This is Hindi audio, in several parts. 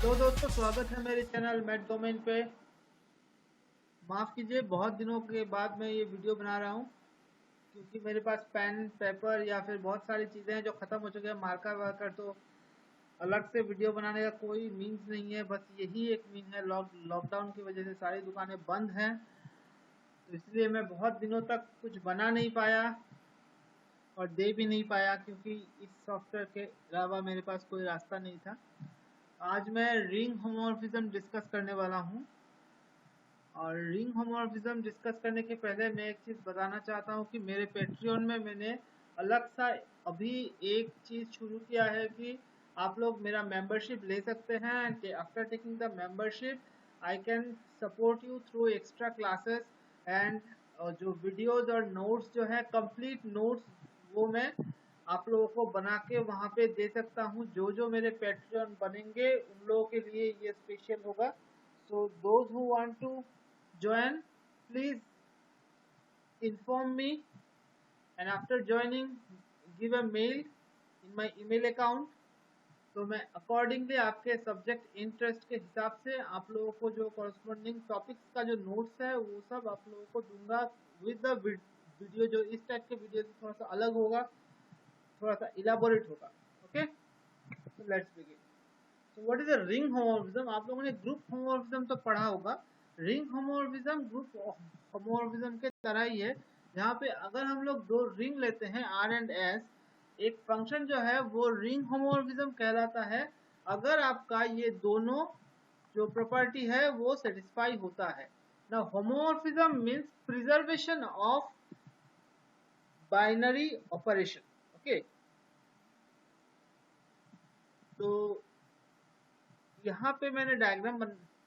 तो दोस्तों स्वागत है मेरे चैनल मैथ डोमेन पे। माफ़ कीजिए, बहुत दिनों के बाद मैं ये वीडियो बना रहा हूँ क्योंकि मेरे पास पेन पेपर या फिर बहुत सारी चीज़ें हैं जो ख़त्म हो चुके हैं, मार्कर वार्कर। तो अलग से वीडियो बनाने का कोई मीन्स नहीं है, बस यही एक मीन है। लॉकडाउन की वजह से सारी दुकानें बंद हैं, तो इसलिए मैं बहुत दिनों तक कुछ बना नहीं पाया और दे भी नहीं पाया क्योंकि इस सॉफ्टवेयर के अलावा मेरे पास कोई रास्ता नहीं था। आज मैं रिंग होमोमॉर्फिज्म डिस्कस करने वाला हूँ। और रिंग होमोमॉर्फिज्म डिस्कस करने के पहले मैं एक चीज़ बताना चाहता हूँ कि मेरे पेट्रियन में मैंने अलग सा अभी एक चीज़ शुरू किया है कि आप लोग मेरा मेंबरशिप ले सकते हैं। कि after taking the membership I can support you through extra classes and जो वीडियोस और नोट्स जो है कंप्लीट नोट्स, वो मैं आप लोगों को बना के वहाँ पे दे सकता हूँ। जो मेरे पेट्रियन बनेंगे उन लोगों के लिए ये स्पेशल होगा। So those who want to join, please inform me, and after joining give a mail in my email account। तो मैं अकॉर्डिंगली आपके सब्जेक्ट इंटरेस्ट के हिसाब से आप लोगों को जो कॉरस्पॉन्डिंग टॉपिक्स का जो नोट्स है वो सब आप लोगों को दूंगा विद द वीडियो। जो इस टाइप के वीडियो से थोड़ा सा अलग होगा, थोड़ा सा इलाबोरेट होगा। ओके, तो लेट्स बिगिन। तो what is a ring homomorphism? आप लोगों ने ग्रुप होमोमॉर्फिज्म तो पढ़ा होगा। रिंग होमोमॉर्फिज्म ग्रुप होमोमॉर्फिज्म के तरह ही है, जहाँ पे अगर हम लोग दो रिंग लेते हैं R एंड S, एक फंक्शन जो है वो रिंग होमोमॉर्फिज्म कहलाता है अगर आपका ये दोनों जो प्रॉपर्टी है वो सेटिस्फाई होता है। ना homomorphism means preservation of binary operation. Okay, तो यहाँ पे मैंने डायग्राम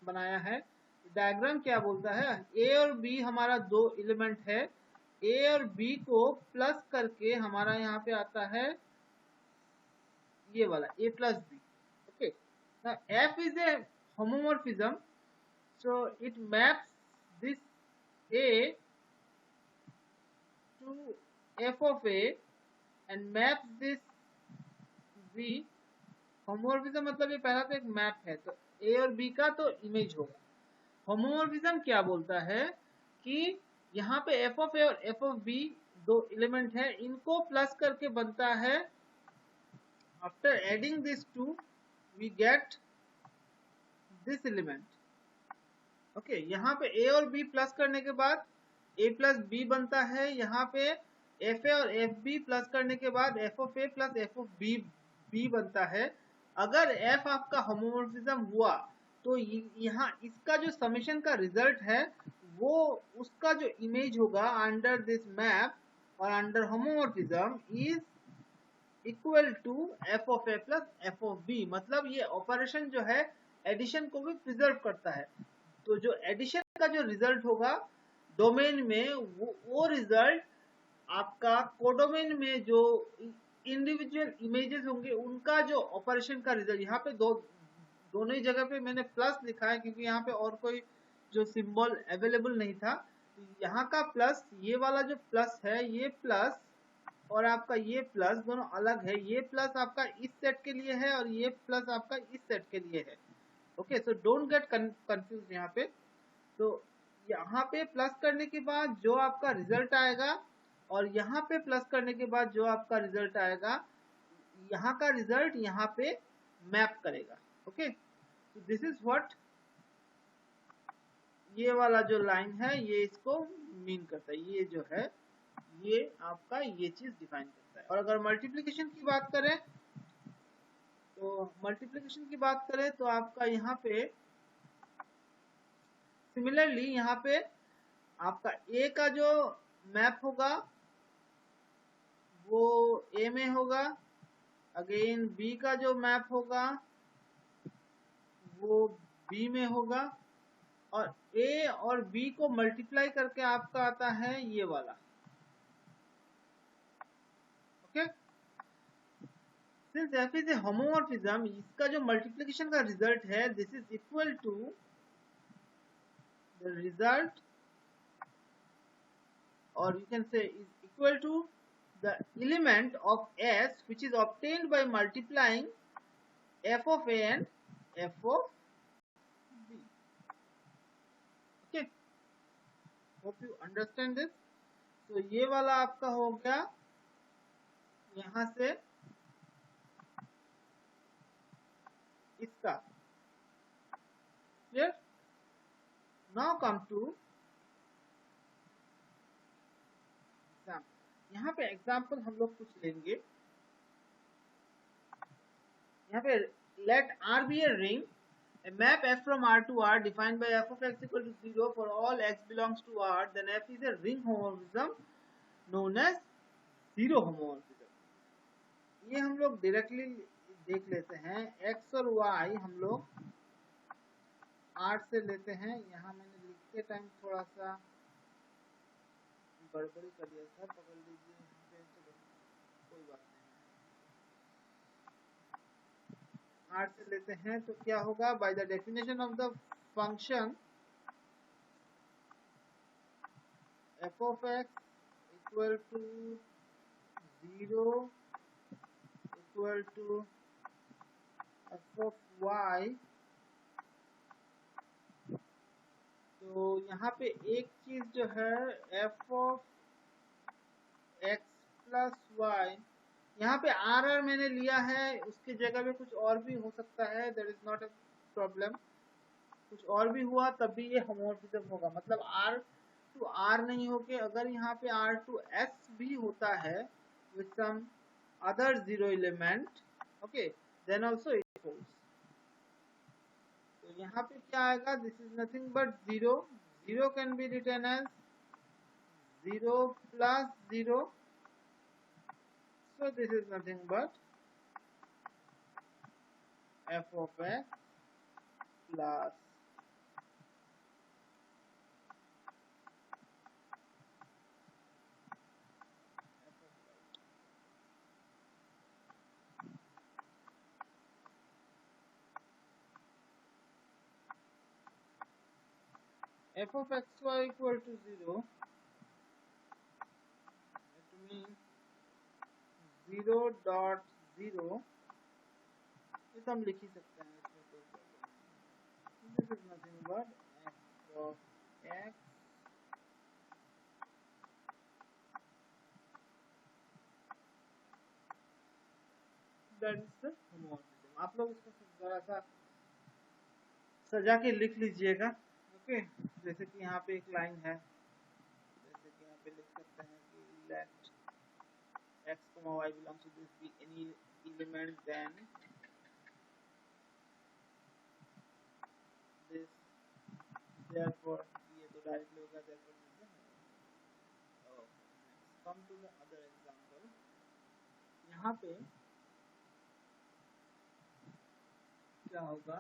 बनाया है। डायग्राम क्या बोलता है? ए और बी हमारा दो एलिमेंट है। ए और बी को प्लस करके हमारा यहाँ पे आता है ये वाला A plus B. Okay, F is a homomorphism, so it maps this A to F of A and maps this B. Homomorphism मतलब ये पहला तो एक मैप है, तो ए और बी का तो इमेज होगा। होमोमॉर्फिज्म क्या बोलता है कि यहाँ पे एफ ऑफ ए और एफ ऑफ बी दो एलिमेंट है, इनको प्लस करके बनता है। After adding this two we get this element. Okay, यहाँ पे ए और बी प्लस करने के बाद ए प्लस बी बनता है। यहाँ पे एफ ए और एफ बी प्लस करने के बाद F of A plus F of B बनता है। अगर एफ आपका होमोमॉर्फिज्म हुआ तो यहाँ इसका जो समेशन का रिजल्ट है वो उसका जो इमेज होगा अंडर दिस मैप और under homomorphism is equal to F of A plus F of B. मतलब ये ऑपरेशन जो है एडिशन को भी प्रिजर्व करता है। तो जो एडिशन का जो रिजल्ट होगा डोमेन में वो रिजल्ट आपका कोडोमेन में जो इंडिविजुअल इमेजेस होंगे उनका जो ऑपरेशन का रिजल्ट। यहाँ पे दोनों ही जगह पे मैंने प्लस लिखा है क्योंकि यहाँ पे और कोई जो सिंबल अवेलेबल नहीं था। यहाँ का प्लस, ये वाला जो प्लस है ये प्लस और आपका ये प्लस दोनों अलग है। ये प्लस आपका इस सेट के लिए है और ये प्लस आपका इस सेट के लिए है। Okay, so don't get confuse यहाँ पे। तो यहाँ पे प्लस करने के बाद जो आपका रिजल्ट आएगा और यहाँ पे प्लस करने के बाद जो आपका रिजल्ट आएगा, यहाँ का रिजल्ट यहाँ पे मैप करेगा। ओके, तो दिस इज व्हाट ये वाला जो लाइन है ये इसको मीन करता है। ये जो है ये आपका ये चीज डिफाइन करता है। और अगर मल्टीप्लिकेशन की बात करें तो आपका यहाँ पे सिमिलरली यहाँ पे आपका ए का जो मैप होगा वो ए में होगा। अगेन बी का जो मैप होगा वो बी में होगा और ए और बी को मल्टीप्लाई करके आपका आता है ये वाला। Okay, since f is a homomorphism, इसका जो मल्टीप्लिकेशन का रिजल्ट है this is equal to the result, or you can say is equal to the element of S which is obtained by multiplying f of a and F of B. Okay, hope you understand this. तो ये वाला आपका हो गया यहां से इसका। Clear? Now come to example. यहाँ पे एग्जाम्पल हम लोग कुछ लेंगे। यहाँ पे let R be a ring, a map f from R to R defined by f of x equal to 0 for all x belongs to R, then f is a ring homomorphism known as zero homomorphism। ये हम लोग डायरेक्टली देख लेते हैं। x और y हम लोग R से लेते हैं। यहाँ मैंने लिखते टाइम थोड़ा सा गड़बड़ी कर दिया था, पकड़ लीजिए यहाँ पे, तो कोई बात नहीं। R से लेते हैं तो क्या होगा, by the definition of the function f of x equal to 0 equal to f of y। तो यहाँ पे एक चीज जो है f of x plus y, यहाँ पे r मैंने लिया है, उसकी जगह पे कुछ और भी हो सकता है, that is not a problem. कुछ और भी हुआ तब भी ये होमोमॉर्फिज्म होगा। मतलब r टू r नहीं होके अगर यहाँ पे r टू s भी होता है with some other zero element, okay, then also it holds। तो यहाँ पे क्या आएगा, this is nothing but 0। 0 can be written as 0 plus 0, so this is nothing but f of x plus f of xy equal to 0, it means 0 dot 0, ये तो हम लिख ही सकते हैं, इसमें कोई प्रॉब्लम नहीं। This is nothing but f of x that is the homomorphism। आप लोग इसको जरा सा सजा के लिख लीजिएगा। ओके, जैसे कि यहाँ पे एक लाइन है, जैसे कि यहाँ पे लिख सकते हैं कि let x, y belongs to this be any element then this, therefore ये तो डायरेक्टली होगा, therefore this is come to the other example। यहाँ पे क्या होगा,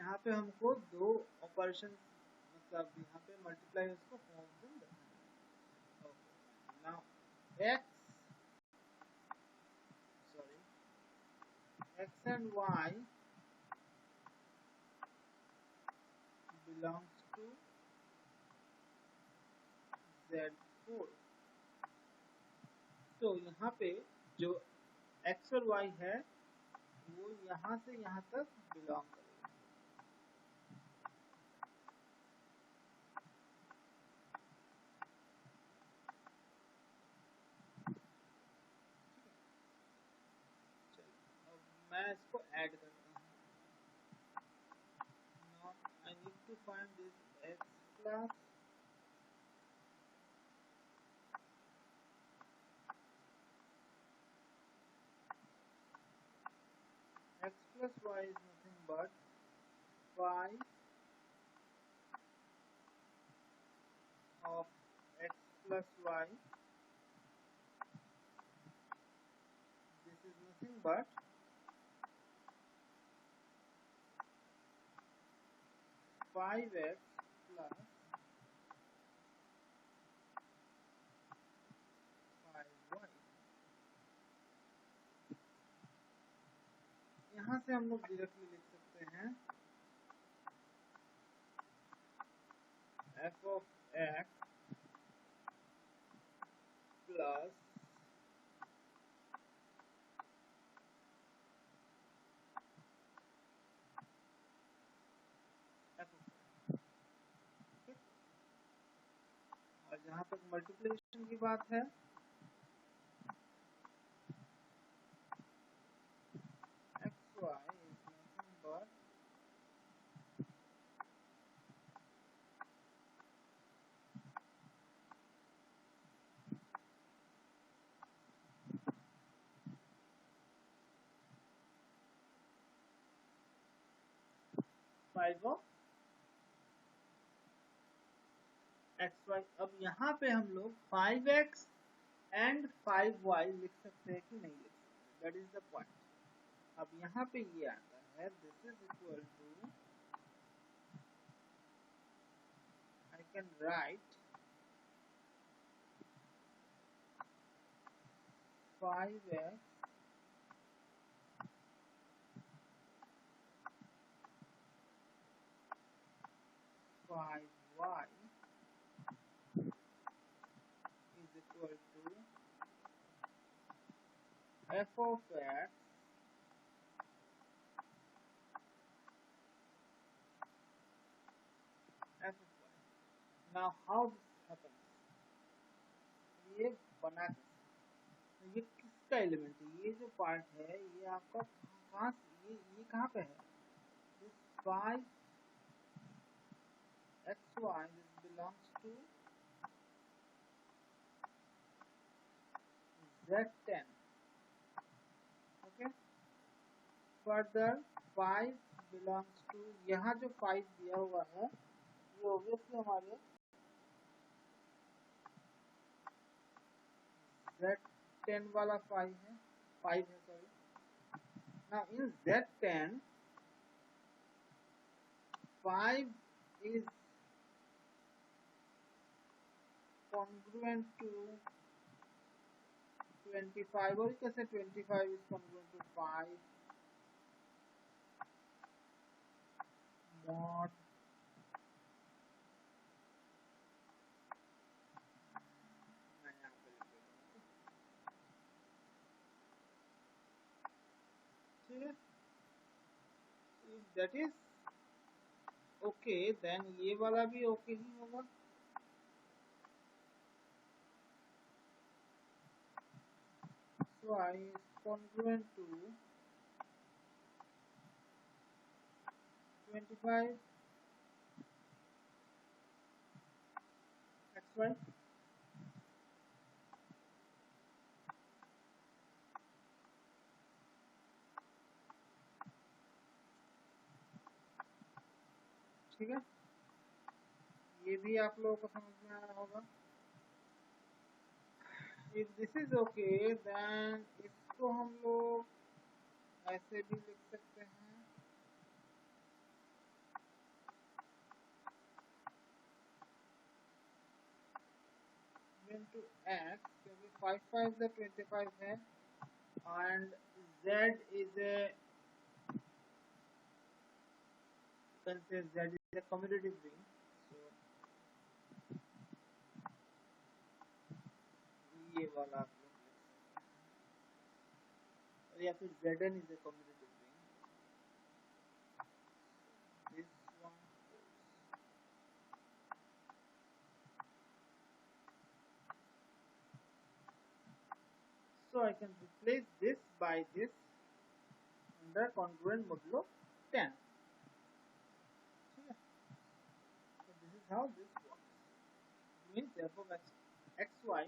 यहाँ पे हमको दो ऑपरेशन, मतलब यहाँ पे मल्टीप्लाई उसको होमोमॉर्फिज्म देखना है। Now x and y belongs to Z4। तो यहाँ पे जो x और y है वो यहाँ से यहाँ तक बिलोंग करेगा। अब मैं इसको ऐड करता हूँ। Now I need to find this x plus y is nothing but 5 of x plus y। This is nothing but 5x plus 5y। यहाँ से हम लोग डायरेक्टली लिख सकते हैं f of x plus 5 यहाँ पे मल्टीप्लिकेशन की बात है, X Y is nothing but 5 of X Y. अब यहाँ पे हम लोग 5x एंड 5y लिख सकते हैं कि नहीं लिख सकते, दैट इज द पॉइंट। अब यहाँ पे ये आता है, this is equal to, I can write 5x five y is equal to f of x f of y। Now how this happens, ये बना कैसे, ये किसका एलिमेंट है, ये जो पार्ट है ये आपका कहाँ से, ये कहाँ पे है, this 5xy this belongs to z10, okay. Further 5 belongs to, यहाँ जो 5 दिया हुआ है ये ऑब्वियसली हमारे z10 वाला 5 है, 5 है sorry. now in z10 5 is congruent to 25, और कैसे 25 is congruent to 5 mod if that is okay then ये वाला भी okay ही होगा। so I is congruent to 25 xy, ठीक है, ये भी आप लोगों को समझ में आया होगा। if this is okay then इसको हम लोग ऐसे भी लिख सकते हैं, into x, क्योंकि 5 5 the 25 है and z is a, can say z is a commutative ring, so ये वाला आप लोग लिख सकते हैं, या फिर zn is a commutative ring, this one goes, so I can replace this by this under congruent modulo 10, so this is how this works, means f of x xy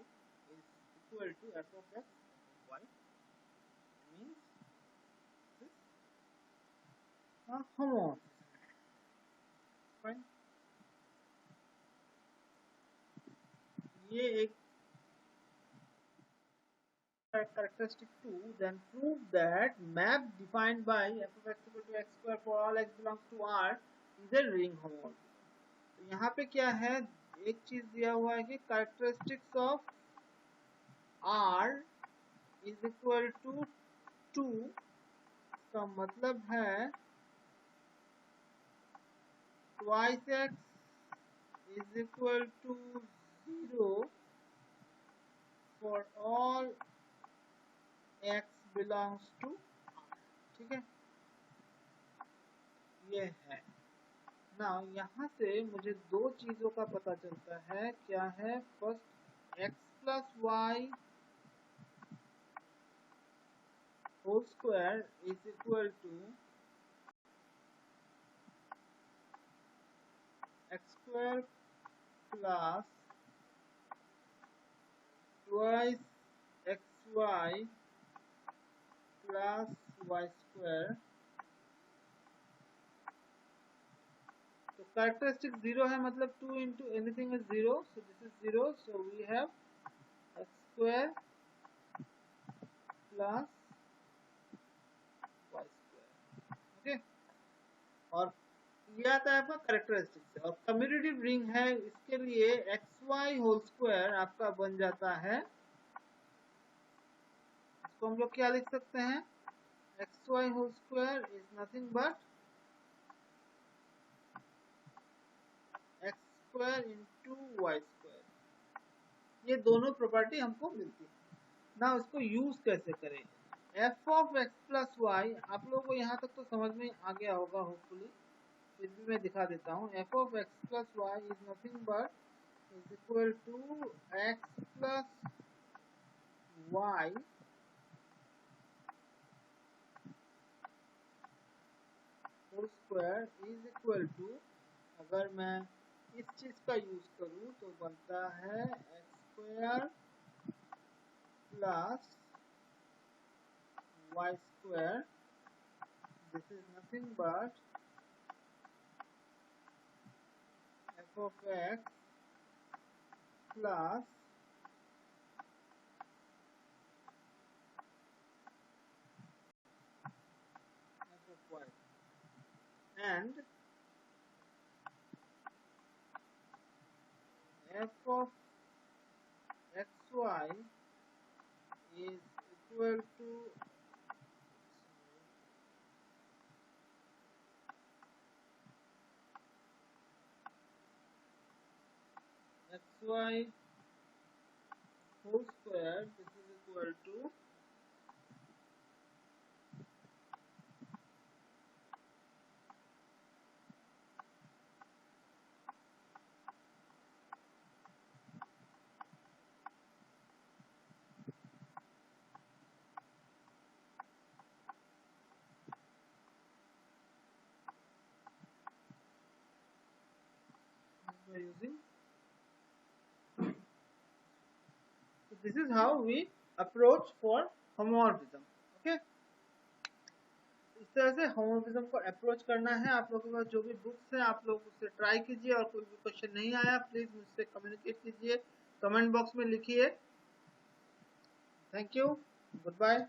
is equal to f of x y, means this homomorphism, fine। ये एक characteristic 2, then prove that map defined by f of x equal to x square for all x belongs to R is a ring homomorphism। तो यहाँ पे क्या है, एक चीज दिया हुआ है कि characteristics of R is equal to 2, का मतलब है twice x is equal to 0 for all x belongs to R, ठीक है, ये है। ना यहाँ से मुझे दो चीजों का पता चलता है, क्या है? First x plus Y whole square is equal to x square plus twice xy plus y square. तो कैरेक्टरिस्टिक 0 है, मतलब 2 into anything is 0, so this is 0, so we have x square plus y square। Okay, और ये आता है आपका कैरेक्टरिस्टिक से। और कम्यूटेटिव रिंग है, इसके लिए xy होल स्क्वायर आपका बन जाता है, इसको हम लोग क्या लिख सकते हैं? xy whole square is nothing but x square into Y square. ये दोनों प्रॉपर्टी हमको मिलती है ना। इसको यूज कैसे करें? f of x plus Y, आप लोगों को यहाँ तक तो समझ में आ गया होगा होपफुली, फिर भी मैं दिखा देता हूँ। f of x plus Y is nothing but is equal to x plus Y whole square is equal to, अगर मैं इस चीज का यूज करूँ तो बनता है x square plus y square, this is nothing but f of x plus f of y, and f of xy is equal to xy whole square, this is equal to by using, so this is how we approach for homomorphism। okay, इस तरह से होमोमॉर्फिज्म को अप्रोच करना है। आप लोगों के पास जो भी बुक्स हैं आप लोग उससे ट्राई कीजिए, और कोई भी क्वेश्चन नहीं आया प्लीज मुझसे कम्युनिकेट कीजिए, कमेंट बॉक्स में लिखिए। Thank you, good bye.